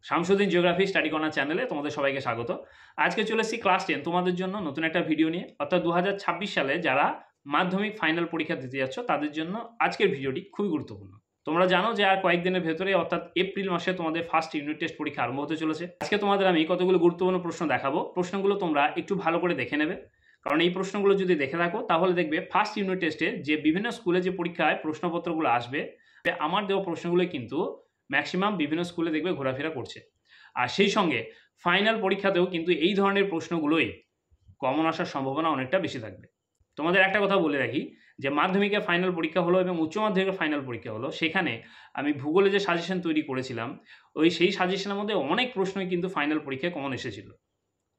Shamsuddin geography study corner চ্যানেলে তোমাদের সবাইকে স্বাগত। আজকে চলে এসেছি ক্লাস 10 তোমাদের জন্য নতুন একটা ভিডিও নিয়ে, অর্থাৎ 2026 সালে যারা মাধ্যমিক ফাইনাল পরীক্ষা দিতে যাচ্ছ তাদের জন্য আজকের ভিডিওটি খুবই গুরুত্বপূর্ণ। তোমরা জানো যে আর কয়েকদিনের ভেতরে অর্থাৎ এপ্রিল মাসে তোমাদের ফার্স্ট ইউনিট টেস্ট পরীক্ষা আরম্ভ হতে চলেছে। আজকে তোমাদের আমি কতগুলো গুরুত্বপূর্ণ প্রশ্ন দেখাবো, প্রশ্নগুলো তোমরা একটু ভালো করে দেখে নেবে, কারণ এই প্রশ্নগুলো যদি দেখে থাকো তাহলে দেখবে ফার্স্ট ইউনিট টেস্টে যে বিভিন্ন স্কুলে যে পরীক্ষায় প্রশ্নপত্রগুলো আসবে, আমার দেওয়া প্রশ্নগুলো কিন্তু ম্যাক্সিমাম বিভিন্ন স্কুলে দেখবে ঘোরাফেরা করছে। আর সেই সঙ্গে ফাইনাল পরীক্ষাতেও কিন্তু এই ধরনের প্রশ্নগুলোই কমন আসার সম্ভাবনা অনেকটা বেশি থাকবে। তোমাদের একটা কথা বলে রাখি যে মাধ্যমিকের ফাইনাল পরীক্ষা হলো এবং উচ্চ মাধ্যমিকের ফাইনাল পরীক্ষা হলো, সেখানে আমি ভূগোলে যে সাজেশন তৈরি করেছিলাম সেই সাজেশনের মধ্যে অনেক প্রশ্নই কিন্তু ফাইনাল পরীক্ষায় কমন এসেছিল।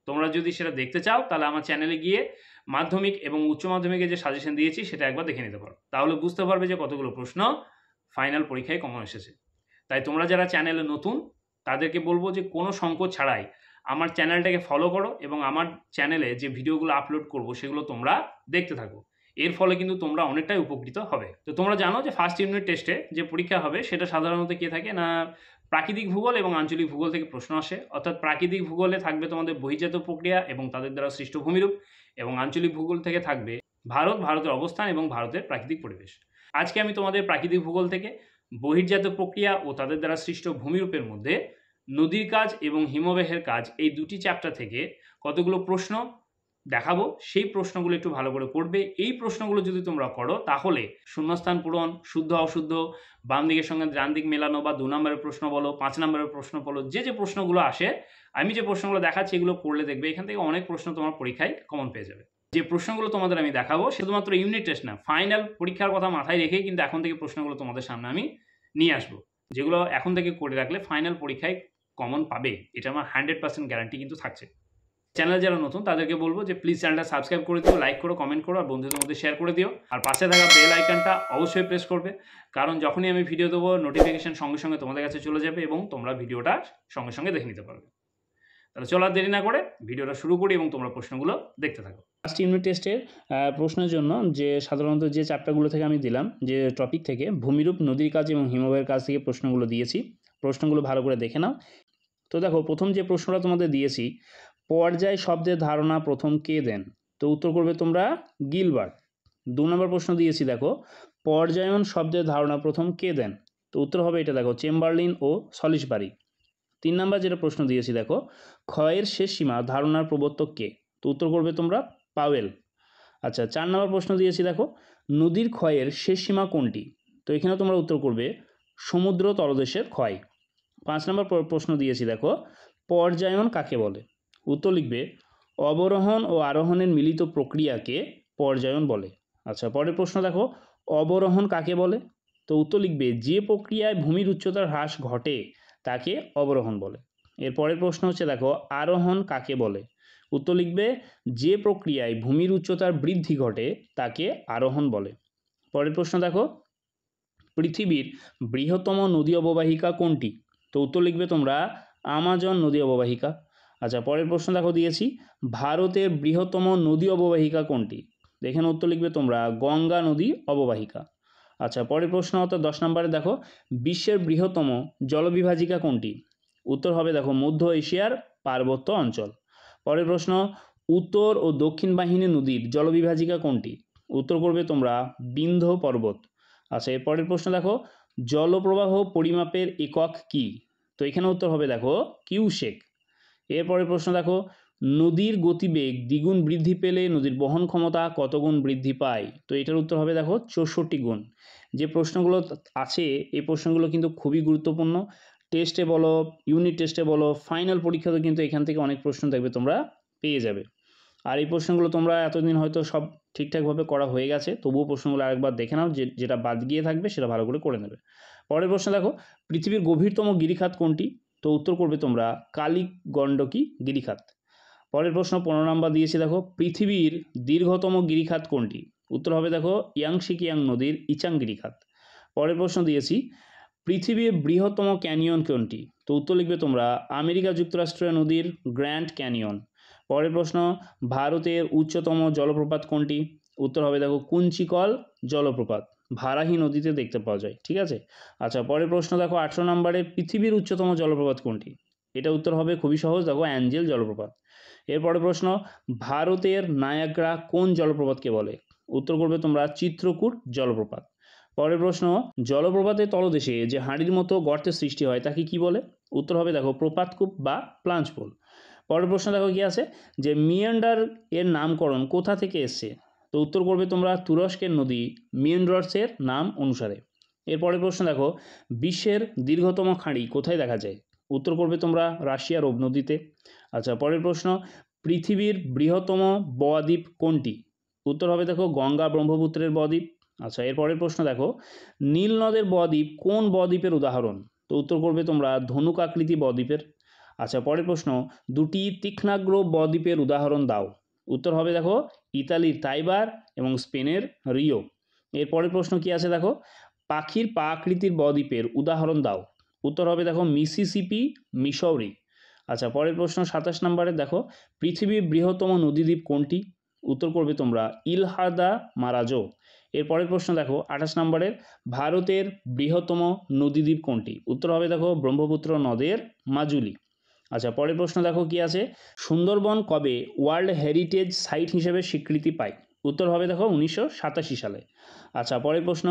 তোমরা যদি সেটা দেখতে চাও তাহলে আমার চ্যানেলে গিয়ে মাধ্যমিক এবং উচ্চ মাধ্যমিকের যে সাজেশন দিয়েছি সেটা একবার দেখে নিতে পারো, তাহলে বুঝতে পারবে যে কতগুলো প্রশ্ন ফাইনাল পরীক্ষায় কমন এসেছে। তাই তোমরা যারা চ্যানেলে নতুন তাদেরকে বলবো যে কোনো সংকোচ ছাড়াই আমার চ্যানেলটাকে ফলো করো এবং আমার চ্যানেলে যে ভিডিওগুলো আপলোড করব সেগুলো তোমরা দেখতে থাকো। এর ফলে কিন্তু তোমরা অনেকটাই উপকৃত হবে। তো তোমরা জানো যে ফার্স্ট ইউনিট টেস্টে যে পরীক্ষা হবে সেটা সাধারণত কে থাকে না, প্রাকৃতিক ভূগোল এবং আঞ্চলিক ভূগোল থেকে প্রশ্ন আসে। অর্থাৎ প্রাকৃতিক ভূগোলে থাকবে তোমাদের বহির্জাত প্রক্রিয়া এবং তাদের দ্বারা সৃষ্ট ভূমিরূপ, এবং আঞ্চলিক ভূগোল থেকে থাকবে ভারতের অবস্থান এবং ভারতের প্রাকৃতিক পরিবেশ। আজকে আমি তোমাদের প্রাকৃতিক ভূগোল থেকে বহির্জাত প্রক্রিয়া ও তাদের দ্বারা সৃষ্ট ভূমিরূপের মধ্যে নদীর কাজ এবং হিমবাহের কাজ, এই দুটি চ্যাপ্টার থেকে কতগুলো প্রশ্ন দেখাবো। সেই প্রশ্নগুলো একটু ভালো করে করবে। এই প্রশ্নগুলো যদি তোমরা করো তাহলে শূন্যস্থান পূরণ, শুদ্ধ অশুদ্ধ, বাম দিকের সঙ্গে ডান দিক মেলানো, বা 2 নম্বরের প্রশ্ন বলো, 5 নম্বরের প্রশ্ন বলো, যে প্রশ্নগুলো আসে, আমি যে প্রশ্নগুলো দেখাচ্ছি এগুলো করলে দেখবে এখান থেকে অনেক প্রশ্ন তোমার পরীক্ষায় কমন পেয়ে যাবে। যে প্রশ্নগুলো তোমাদের আমি দেখাবো শুধুমাত্র ইউনিট টেস্ট না, ফাইনাল পরীক্ষার কথা মাথায় রেখেই কিন্তু এখন থেকে প্রশ্নগুলো তোমাদের সামনে আমি নিয়ে আসবো, যেগুলো এখন থেকে করে রাখলে ফাইনাল পরীক্ষায় কমন পাবে, এটা আমার 100% গ্যারান্টি কিন্তু থাকছে। চ্যানেল যারা নতুন তাদেরকে বলবো যে প্লিজ চ্যানেলটা সাবস্ক্রাইব করে দিও, লাইক করো, কমেন্ট করো, আর বন্ধুদের মধ্যে শেয়ার করে দিও। আর পাশে থাকা বেল আইকনটা অবশ্যই প্রেস করবে, কারণ যখনই আমি ভিডিও দেবো নোটিফিকেশন সঙ্গে সঙ্গে তোমাদের কাছে চলে যাবে এবং তোমরা ভিডিওটা সঙ্গে সঙ্গে দেখে নিতে পারবে। তাহলে চলো আর দেরি না করে ভিডিওটা শুরু করি এবং তোমরা প্রশ্নগুলো দেখতে থাকো। ফার্স্ট ইউনিট টেস্টের প্রশ্নের জন্য যে সাধারণত যে চ্যাপ্টারগুলো থেকে আমি দিলাম, যে টপিক থেকে ভূমিরূপ, নদীর কাজ এবং হিমবাহের কাজ থেকে প্রশ্নগুলো দিয়েছি, প্রশ্নগুলো ভালো করে দেখে নাও। তো দেখো, প্রথম যে প্রশ্নটা তোমাদের দিয়েছি, পর্যায় শব্দের ধারণা প্রথম কে দেন? তো উত্তর করবে তোমরা গিলবার্ট। 2 নম্বর প্রশ্ন দিয়েছি, দেখো পর্যায়ন শব্দের ধারণা প্রথম কে দেন? তো উত্তর হবে এটা, দেখো চেম্বারলিন ও সলিসবারি। 3 নম্বর যেটা প্রশ্ন দিয়েছি, দেখো ক্ষয়ের শেষ সীমা ধারণার প্রবর্তক কে? তো উত্তর করবে তোমরা পাওয়েল। আচ্ছা, 4 নম্বর প্রশ্ন দিয়েছি, দেখো নদীর ক্ষয়ের শেষ সীমা কোনটি? তো এখানে তোমরা উত্তর করবে সমুদ্র তলদেশের ক্ষয়। 5 নম্বর প্রশ্ন দিয়েছি, দেখো পর্যায়ন কাকে বলে? উত্তর লিখবে অবরোহণ ও আরোহণের মিলিত প্রক্রিয়াকে পর্যায়ন বলে। আচ্ছা, পরের প্রশ্ন দেখো অবরোহণ কাকে বলে? তো উত্তর লিখবে যে প্রক্রিয়ায় ভূমির উচ্চতার হ্রাস ঘটে তাকে অবরোহণ বলে। এর পরের প্রশ্ন হচ্ছে, দেখো আরোহণ কাকে বলে? উত্তর লিখবে যে প্রক্রিয়ায় ভূমির উচ্চতার বৃদ্ধি ঘটে তাকে আরোহণ বলে। পরের প্রশ্ন দেখো পৃথিবীর বৃহত্তম নদী অববাহিকা কোনটি? তো উত্তর লিখবে তোমরা আমাজন নদী অববাহিকা। আচ্ছা, পরের প্রশ্ন দেখো দিয়েছি ভারতের বৃহত্তম নদী অববাহিকা কোনটি? এখানে উত্তর লিখবে তোমরা গঙ্গা নদী অববাহিকা। আচ্ছা, পরের প্রশ্ন অর্থাৎ 10 নম্বরে দেখো বিশ্বের বৃহত্তম জলবিভাজিকা কোনটি? উত্তর হবে দেখো মধ্য এশিয়ার পার্বত্য অঞ্চল। পরের প্রশ্ন উত্তর ও দক্ষিণ বাহিনী নদীর জলবিভাজিকা কোনটি? উত্তর করবে তোমরা বিন্ধ্য পর্বত। আচ্ছা, এর পরের প্রশ্ন দেখো জলপ্রবাহ পরিমাপের একক কি? তো এখানে উত্তর হবে দেখো কিউসেক। এরপরের প্রশ্ন দেখো নদীর গতিবেগ দ্বিগুণ বৃদ্ধি পেলে নদীর বহন ক্ষমতা কত গুণ বৃদ্ধি পায়? তো এটার উত্তর হবে দেখো 64 গুণ। যে প্রশ্নগুলো আছে এই প্রশ্নগুলো কিন্তু খুবই গুরুত্বপূর্ণ। টেস্টে বলো, ইউনিট টেস্টে বলো, ফাইনাল পরীক্ষাতে কিন্তু এখান থেকে অনেক প্রশ্ন থাকবে, তোমরা পেয়ে যাবে। আর এই প্রশ্নগুলো তোমরা এতদিন হয়তো সব ঠিকঠাকভাবে করা হয়ে গেছে, তবুও প্রশ্নগুলো আরেকবার দেখে নাও, যেটা বাদ গিয়ে থাকবে সেটা ভালো করে করে নেবে। পরের প্রশ্ন দেখো পৃথিবীর গভীরতম গিরিখাত কোনটি? তো উত্তর করবে তোমরা কালিগণ্ডকী গিরিখাত। পরের প্রশ্ন 15 নম্বর দিয়েছি, দেখো পৃথিবীর দীর্ঘতম গিরিখাত কোনটি? উত্তর হবে দেখো ইয়াংশিকিয়াং নদীর ইচাং গিরিখাত। পরের প্রশ্ন দিয়েছি পৃথিবীর বৃহত্তম ক্যানিয়ন কোনটি? তো উত্তর লিখবে তোমরা আমেরিকা যুক্তরাষ্ট্রের নদীর গ্র্যান্ড ক্যানিয়ন। পরের প্রশ্ন ভারতের উচ্চতম জলপ্রপাত কোনটি? উত্তর হবে দেখো কুঞ্চিকল জলপ্রপাত, ভারাহি নদীতে দেখতে পাওয়া যায়। ঠিক আছে। আচ্ছা, পরের প্রশ্ন দেখো 18 নম্বরে পৃথিবীর উচ্চতম জলপ্রপাত কোনটি? এটা উত্তর হবে খুবই সহজ, দেখো অ্যাঞ্জেল জলপ্রপাত। এরপরে প্রশ্ন, ভারতের নায়াগ্রা কোন জলপ্রপাতকে বলে? উত্তর করবে তোমরা চিত্রকূট জলপ্রপাত। পরের প্রশ্ন, জলপ্রপাতের তলদেশে যে হাঁড়ির মতো গর্তের সৃষ্টি হয় তাকে কি বলে? উত্তর হবে দেখো প্রপাতকূপ বা প্লাঞ্চ পোল। পরের প্রশ্ন দেখো কি আছে, যে মিয়ান্ডার এর নামকরণ কোথা থেকে এসছে? তো উত্তর করবে তোমরা তুরস্কের নদী মিয়ান্ডার্সের নাম অনুসারে। এরপরের প্রশ্ন দেখো, বিশ্বের দীর্ঘতম খাঁড়ি কোথায় দেখা যায়? উত্তর করবে তোমরা রাশিয়ার ওব নদীতে। আচ্ছা, পরের প্রশ্ন, পৃথিবীর বৃহত্তম বদ্বীপ কোনটি? উত্তর হবে দেখো গঙ্গা ব্রহ্মপুত্রের বদ্বীপ। আচ্ছা, এরপরের প্রশ্ন দেখো, নীল নদের বদ্বীপ কোন বদ্বীপের উদাহরণ? তো উত্তর করবে তোমরা ধনুক আকৃতি বদ্বীপের। আচ্ছা, পরের প্রশ্ন, দুটি তীক্ষ্ণাগ্র বদ্বীপের উদাহরণ দাও। উত্তর হবে দেখো ইতালির তাইবার এবং স্পেনের রিও। এর পরের প্রশ্ন কি আছে দেখো, পাখির পা আকৃতির বদ্বীপের উদাহরণ দাও। উত্তর হবে দেখো মিসিসিপি, মিসৌরি। আচ্ছা, পরের প্রশ্ন 27 নম্বরে দেখো, পৃথিবীর বৃহত্তম নদীদ্বীপ কোনটি? উত্তর করবে তোমরা ইলহাদা মারাজো। এর পরের প্রশ্ন দেখো 28 নম্বরের, ভারতের বৃহত্তম নদীদ্বীপ কোনটি? উত্তর হবে দেখো ব্রহ্মপুত্র নদের মাজুলি। আচ্ছা, পরের প্রশ্ন দেখো কি আছে, সুন্দরবন কবে ওয়ার্ল্ড হেরিটেজ সাইট হিসেবে স্বীকৃতি পায়? উত্তর হবে দেখো 1987 সালে। আচ্ছা, পরের প্রশ্ন,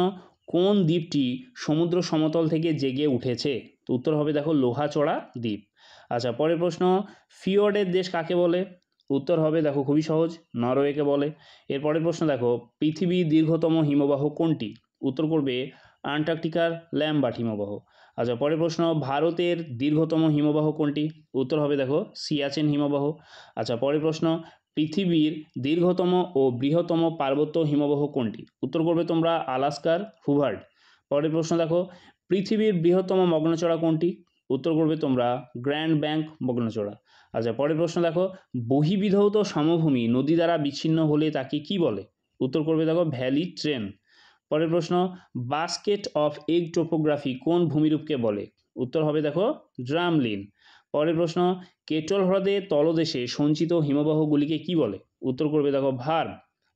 কোন দ্বীপটি সমুদ্র সমতল থেকে জেগে উঠেছে? তো উত্তর হবে দেখো লোহাচড়া দ্বীপ। আচ্ছা, পরের প্রশ্ন, ফিওর্ডের দেশ কাকে বলে? উত্তর হবে দেখো খুবই সহজ, নরওয়েকে বলে। এর পরের প্রশ্ন দেখো, পৃথিবীর দীর্ঘতম হিমবাহ কোনটি? উত্তর করবে আন্টার্কটিকার ল্যাম্বার্ট হিমবাহ। আচ্ছা, পরের প্রশ্ন, ভারতের দীর্ঘতম হিমবাহ কোনটি? উত্তর হবে দেখো সিয়াচেন হিমবাহ। আচ্ছা, পরের প্রশ্ন, পৃথিবীর দীর্ঘতম ও বৃহত্তম পার্বত্য হিমবাহ কোনটি? উত্তর করবে তোমরা আলাস্কার হুভার্ড। পরের প্রশ্ন দেখো, পৃথিবীর বৃহত্তম মগ্নচড়া কোনটি? উত্তর করবে তোমরা গ্র্যান্ড ব্যাংক মগ্নচড়া। আচ্ছা, পরের প্রশ্ন দেখো, বহিবিধৌত সমভূমি নদী দ্বারা বিচ্ছিন্ন হলে তাকে কি বলে? উত্তর করবে দেখো ভ্যালি ট্রেন। পরের প্রশ্ন, বাস্কেট অফ এগ টোপোগ্রাফি কোন ভূমিরূপকে বলে? উত্তর হবে দেখো ড্রামলিন। পরের প্রশ্ন, কেটল হ্রদের তলদেশে সঞ্চিত হিমবাহগুলিকে কি বলে? উত্তর করবে দেখো ভার্ব।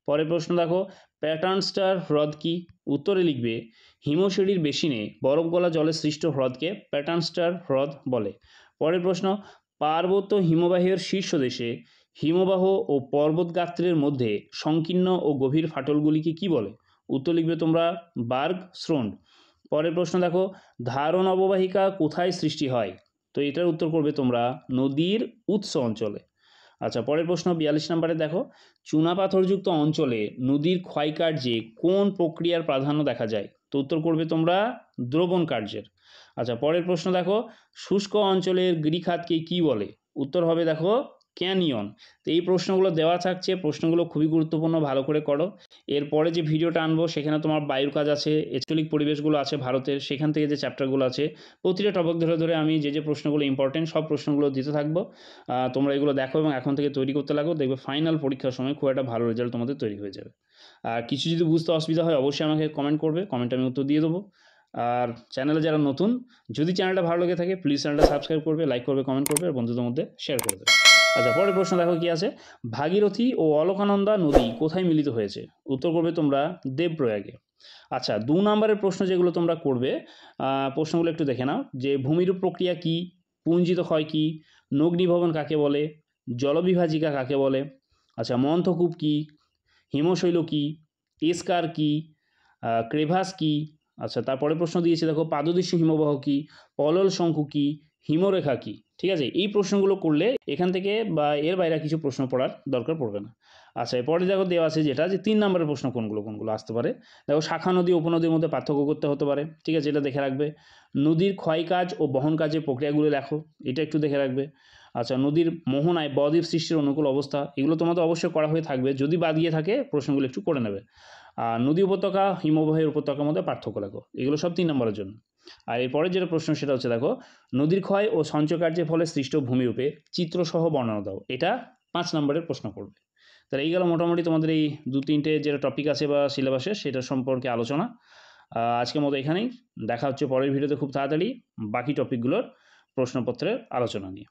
পরের প্রশ্ন দেখো, প্যাটার্নস্টার হ্রদ কি? উত্তরে লিখবে হিমশিড়ির বেসিনে বরফ গলা জলে সৃষ্ট হ্রদকে প্যাটার্নস্টার হ্রদ বলে। পরের প্রশ্ন, পার্বত্য হিমবাহের শীর্ষদেশে হিমবাহ ও পর্বত গাত্রের মধ্যে সংকীর্ণ ও গভীর ফাটলগুলিকে কি বলে? উত্তর লিখবে তোমরা বার্গ স্রোন্ড। পরের প্রশ্ন দেখো, ধারণ অববাহিকা কোথায় সৃষ্টি হয়? তো এটার উত্তর করবে তোমরা নদীর উৎস অঞ্চলে। আচ্ছা, পরের প্রশ্ন 42 নম্বরে দেখো, চুনাপাথরযুক্ত অঞ্চলে নদীর ক্ষয়কার্যে কোন প্রক্রিয়ার প্রাধান্য দেখা যায়? তো উত্তর করবে তোমরা দ্রবণ কার্যের। আচ্ছা, পরের প্রশ্ন দেখো, শুষ্ক অঞ্চলের গিরিখাতকে কি বলে? উত্তর হবে দেখো ক্যানিয়ন। তো এই প্রশ্নগুলো দেওয়া থাকছে, প্রশ্নগুলো খুবই গুরুত্বপূর্ণ, ভালো করে করো। এরপরে যে ভিডিওটা আনবো সেখানে তোমার বায়ুর কাজ আছে, এস্থলিক পরিবেশগুলো আছে ভারতের, সেখান থেকে যে চ্যাপ্টারগুলো আছে প্রতিটা টপিক ধরে ধরে আমি যে প্রশ্নগুলো ইম্পর্টেন্ট সব প্রশ্নগুলো দিতে থাকবো। তোমরা এগুলো দেখো এবং এখন থেকে তৈরি করতে লাগো, দেখবে ফাইনাল পরীক্ষার সময় খুব একটা ভালো রেজাল্ট তোমাদের তৈরি হয়ে যাবে। আর কিছু যদি বুঝতে অসুবিধা হয় অবশ্যই আমাকে কমেন্ট করবে, কমেন্টে আমি উত্তর দিয়ে দেবো। আর চ্যানেলে যারা নতুন, যদি চ্যানেলটা ভালো লেগে থাকে প্লিজ চ্যানেলটা সাবস্ক্রাইব করবে, লাইক করবে, কমেন্ট করবে আর বন্ধুদের মধ্যে শেয়ার করে দেবে। আচ্ছা, পরের প্রশ্ন দেখো কি আছে, ভাগীরথী ও অলকানন্দা নদী কোথায় মিলিত হয়েছে? উত্তর করবে তোমরা দেবপ্রয়াগে। আচ্ছা, 2 নম্বরের প্রশ্ন যেগুলো তোমরা করবে, প্রশ্নগুলো একটু দেখে নাও, যে ভূমিরূপ প্রক্রিয়া কি, পুঞ্জিত ক্ষয় কি, নগ্নিভবন কাকে বলে, জলবিভাজিকা কাকে বলে, আচ্ছা মন্থকূপ কি, হিমশৈল কি, এসকার কি, ক্রেভাস কি, আচ্ছা তারপরে প্রশ্ন দিয়েছে দেখো পাদদেশী হিমবাহ কি, পলল শঙ্কু কি, হিমরেখা কি। ঠিক আছে, এই প্রশ্নগুলো করলে এখান থেকে বা এর বাইরে কিছু প্রশ্ন পড়ার দরকার পড়বে না। আচ্ছা, এরপরে দেখো দেওয়া আছে যেটা যে 3 নম্বরের প্রশ্ন কোনগুলো আসতে পারে। দেখো শাখা নদী উপনদীর মধ্যে পার্থক্য করতে হতে পারে, ঠিক আছে, এটা দেখে রাখবে। নদীর ক্ষয় কাজ ও বহন কাজের প্রক্রিয়াগুলো লেখো, এটা একটু দেখে রাখবে। আচ্ছা, নদীর মোহনায় বদ্বীপ সৃষ্টির অনুকূল অবস্থা, এগুলো তোমাদের অবশ্যই করা হয়ে থাকবে, যদি বাদ দিয়ে থাকে প্রশ্নগুলো একটু করে নেবে। আর নদী উপত্যকা হিমবাহের উপত্যকার মধ্যে পার্থক্য লেখো, এগুলো সব 3 নম্বরের জন্য। আর এরপরে যেটা প্রশ্ন সেটা হচ্ছে দেখো, নদীর ক্ষয় ও সঞ্চয়কার্যের ফলে সৃষ্ট ভূমিরূপে চিত্রসহ বর্ণনা দাও, এটা 5 নম্বরের প্রশ্ন করবে। তাহলে এই গেল মোটামুটি তোমাদের এই 2-3টে যেটা টপিক আছে বা সিলেবাসে সেটা সম্পর্কে আলোচনা। আজকের মতো এখানেই, দেখা হচ্ছে পরের ভিডিওতে খুব তাড়াতাড়ি বাকি টপিকগুলোর প্রশ্নপত্রের আলোচনা নিয়ে।